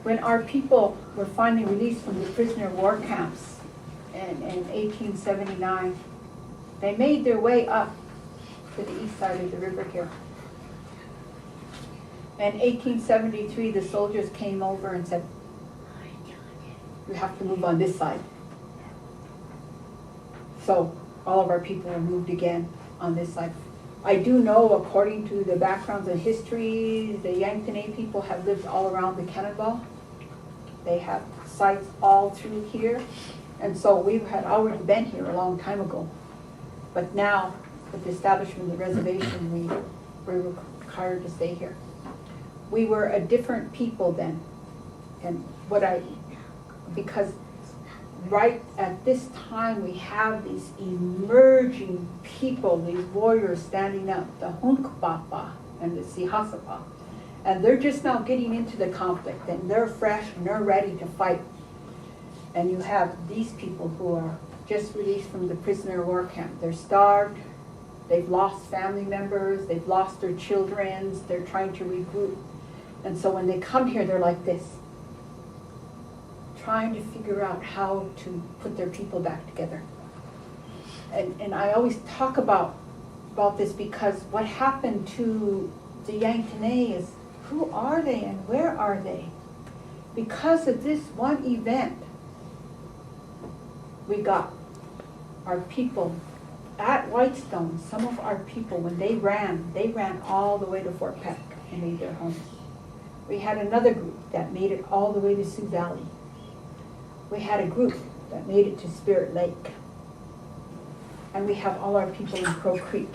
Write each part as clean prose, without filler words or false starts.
When our people were finally released from the prisoner of war camps in 1879, they made their way up to the east side of the river here. In 1873, the soldiers came over and said, "You have to move on this side." So all of our people were moved again on this side. I do know, according to the backgrounds and history, the Yanktonais people have lived all around the Cannonball. They have sites all through here. And so we had already been here a long time ago. But now, with the establishment of the reservation, we were required to stay here. We were a different people then. And because right at this time we have these emerging people, these warriors standing up, the Hunkpapa and the Sihasapa. And they're just now getting into the conflict, and they're fresh and they're ready to fight. And you have these people who are just released from the prisoner of war camp. They're starved, they've lost family members, they've lost their children, they're trying to regroup. And so when they come here, they're like this, trying to figure out how to put their people back together. And I always talk about this because what happened to the Yanktonais is, who are they and where are they? Because of this one event, we got our people at Whitestone. Some of our people, when they ran all the way to Fort Peck and made their homes. We had another group that made it all the way to Sioux Valley. We had a group that made it to Spirit Lake. And we have all our people in Crow Creek.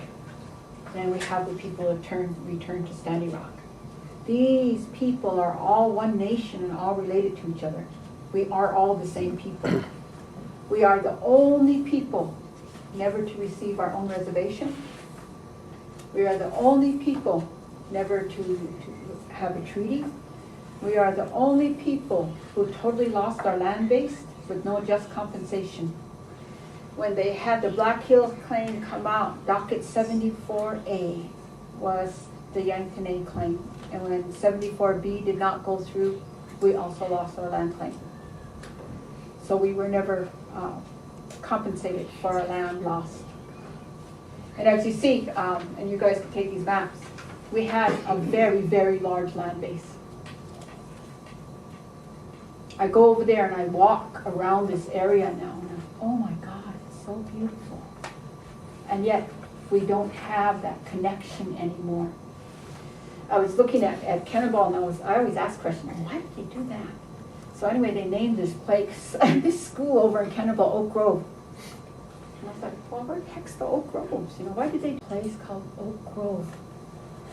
And we have the people who return to Standing Rock. These people are all one nation and all related to each other. We are all the same people. We are the only people never to receive our own reservation. We are the only people never to have a treaty. We are the only people who totally lost our land base with no just compensation. When they had the Black Hills claim come out, docket 74A was the Yanktonais claim. And when 74B did not go through, we also lost our land claim. So we were never compensated for our land loss. And as you see, and you guys can take these maps, we had a very, very large land base. I go over there and I walk around this area now, and oh my God, it's so beautiful. And yet, we don't have that connection anymore. I was looking at Cannonball, and I always ask questions, why did they do that? So anyway, they named this place, this school over in Cannonball, Oak Grove. And I was like, well, where the heck's the Oak Groves? You know, why did they place called Oak Grove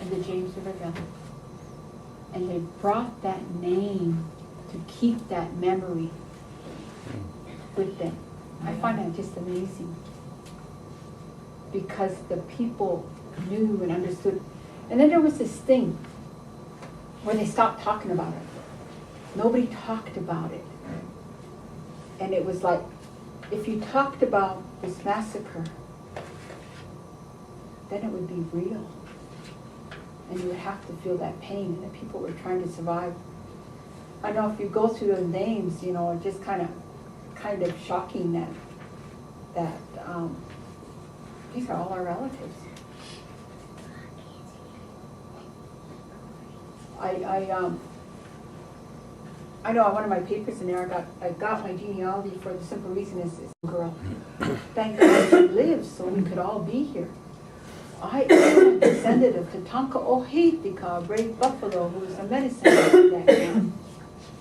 in the James River Valley? And they brought that name to keep that memory with them. I find that just amazing. Because the people knew and understood. And then there was this thing where they stopped talking about it. Nobody talked about it. And it was like, if you talked about this massacre, then it would be real. And you would have to feel that pain, and the people were trying to survive. I know if you go through the names, you know, it's just kind of shocking that these are all our relatives. I know on one of my papers in there, I got my genealogy for the simple reason is this girl. Thank God she lives so we could all be here. I am a descendant of Tatanka Ohitika, a brave buffalo who was a medicine man that camp,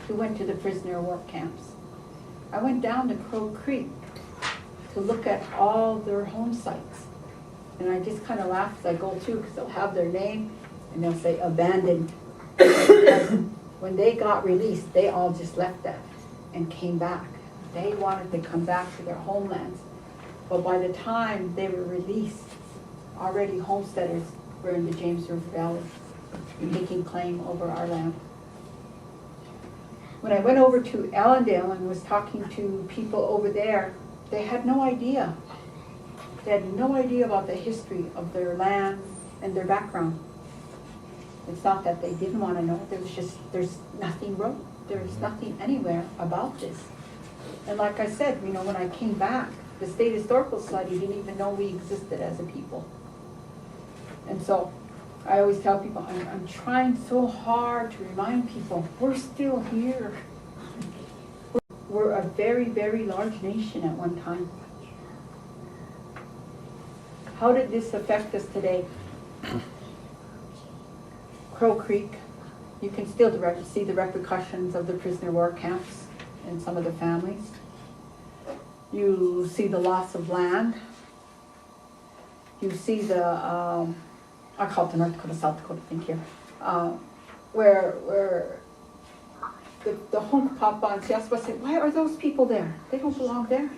who went to the prisoner of war camps. I went down to Crow Creek to look at all their home sites. And I just kind of laugh as I go through because they'll have their name and they'll say abandoned. When they got released, they all just left that and came back. They wanted to come back to their homelands. But by the time they were released, already homesteaders were in the James River Valley making claim over our land. When I went over to Allendale and was talking to people over there, they had no idea. They had no idea about the history of their land and their background. It's not that they didn't want to know. There's nothing wrote. There's nothing anywhere about this. And like I said, you know, when I came back, the State Historical Society didn't even know we existed as a people. And so I always tell people, I'm trying so hard to remind people, we're still here. We're a very, very large nation at one time. How did this affect us today? Crow Creek, you can still see the repercussions of the prisoner war camps and some of the families. You see the loss of land. You see the, I call it the North Dakota, South Dakota thing here, where the Hunkpapa and Siaspa say, why are those people there? They don't belong there.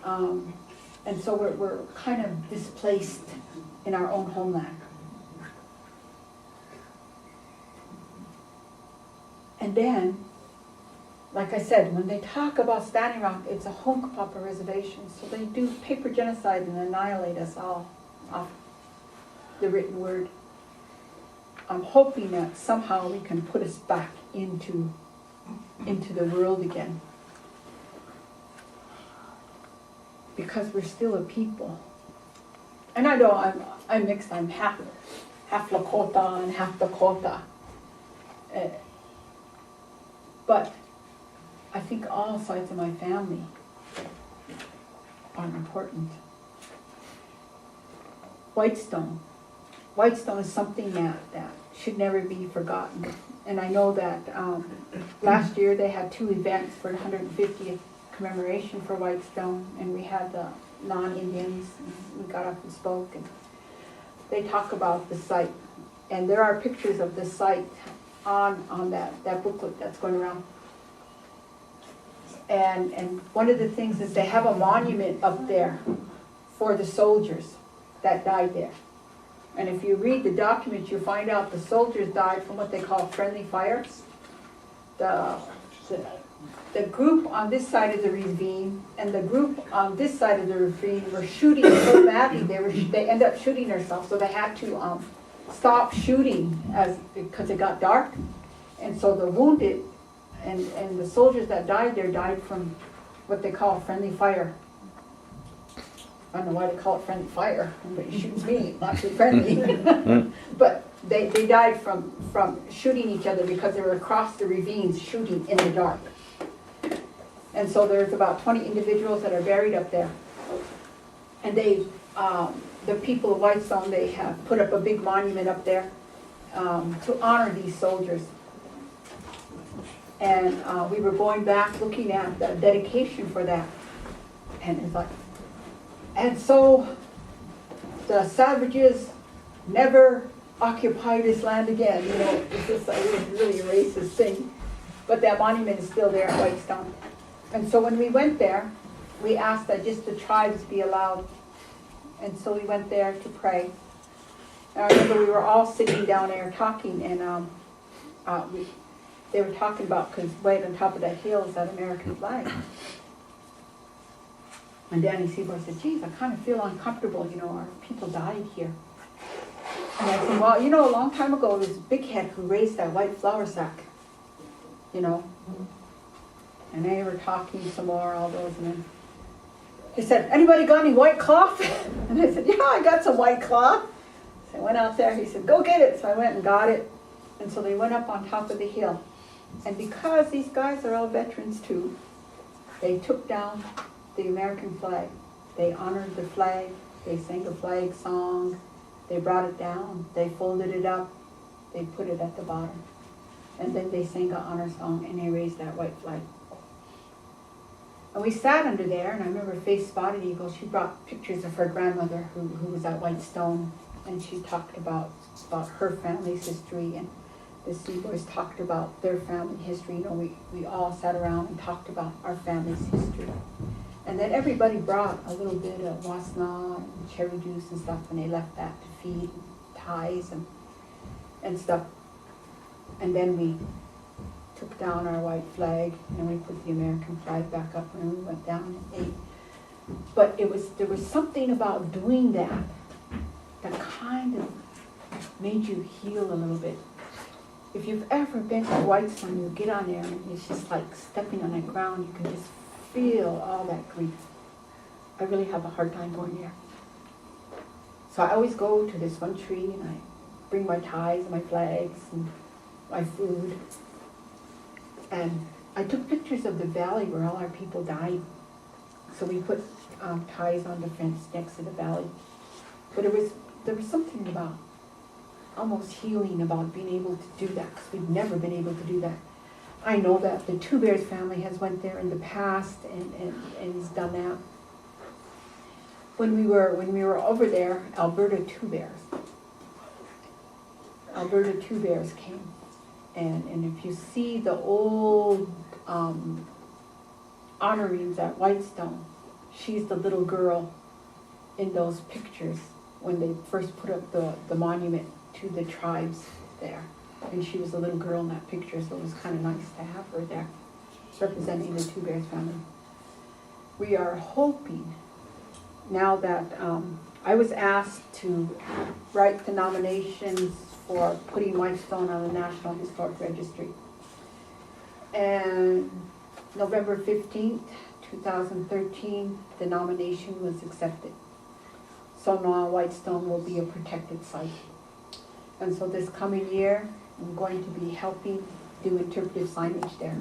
And so we're kind of displaced in our own homeland. And then, like I said, when they talk about Standing Rock, it's a Hunkpapa reservation, so they do paper genocide and annihilate us all off the written word. I'm hoping that somehow we can put us back into the world again, because we're still a people. And I know I'm mixed. I'm half Lakota and half Dakota, but I think all sides of my family are important. Whitestone is something that should never be forgotten. And I know that last year they had 2 events for the 150th commemoration for Whitestone, and we had the non-Indians, and we got up and spoke, and they talk about the site. And there are pictures of the site on that booklet that's going around. And one of the things is they have a monument up there for the soldiers that died there. And if you read the documents, you find out the soldiers died from what they call friendly fire. The group on this side of the ravine and the group on this side of the ravine were shooting so badly they ended up shooting themselves. So they had to stop shooting because it got dark. And so the wounded and the soldiers that died there died from what they call friendly fire. I don't know why they call it friendly fire. Nobody shoots me, not too friendly. But they died from shooting each other because they were across the ravines shooting in the dark. And so there's about 20 individuals that are buried up there. And they, the people of Whitestone, they have put up a big monument up there to honor these soldiers. And we were going back looking at the dedication for that. And it's like, and so the savages never occupy this land again. You know, it's really a racist thing. But that monument is still there at Whitestone. And so when we went there, we asked that just the tribes be allowed. And so we went there to pray. And I remember we were all sitting down there talking, and they were talking about, because right on top of that hill is that American flag. And Danny Seaboy said, geez, I kind of feel uncomfortable, you know, our people died here. And I said, well, you know, a long time ago, there was a big head who raised that white flour sack, you know. And they were talking some more, all those, and then he said, anybody got any white cloth? And I said, yeah, I got some white cloth. So I went out there, he said, go get it. So I went and got it. And so they went up on top of the hill. And because these guys are all veterans too, they took down the American flag. They honored the flag. They sang a flag song. They brought it down. They folded it up. They put it at the bottom. And then they sang an honor song, and they raised that white flag. And we sat under there, and I remember Faith Spotted Eagle, she brought pictures of her grandmother who was at Whitestone, and she talked about her family's history, and the Seaboys talked about their family history. You know, we all sat around and talked about our family's history. And then everybody brought a little bit of wasna and cherry juice and stuff, and they left that to feed ties and stuff. And then we took down our white flag, and we put the American flag back up, and we went down and ate. But there was something about doing that kind of made you heal a little bit. If you've ever been to Whitestone, you get on there and it's just like stepping on that ground. You can just feel all that grief. I really have a hard time going there. So I always go to this one tree and I bring my ties and my flags and my food. And I took pictures of the valley where all our people died. So we put ties on the fence next to the valley. But there was something about almost healing about being able to do that, because we've never been able to do that. I know that the Two Bears family has went there in the past and has done that. When we were over there, Alberta Two Bears came. And if you see the old honorings at Whitestone, she's the little girl in those pictures when they first put up the monument to the tribes there. And she was a little girl in that picture, so it was kind of nice to have her there, representing the Two Bears family. We are hoping, now that I was asked to write the nominations for putting Whitestone on the National Historic Registry. And November 15th, 2013, the nomination was accepted. So now Whitestone will be a protected site. And so this coming year, I'm going to be helping do interpretive signage there.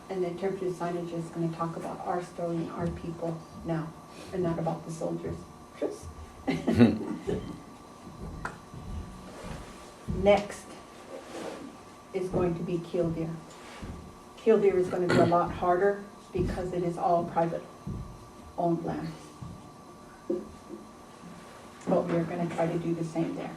And the interpretive signage is going to talk about our story and our people now, and not about the soldiers. Chris? Next is going to be killdeer. Killdeer is going to be a lot harder because it is all private owned land. But we're going to try to do the same there.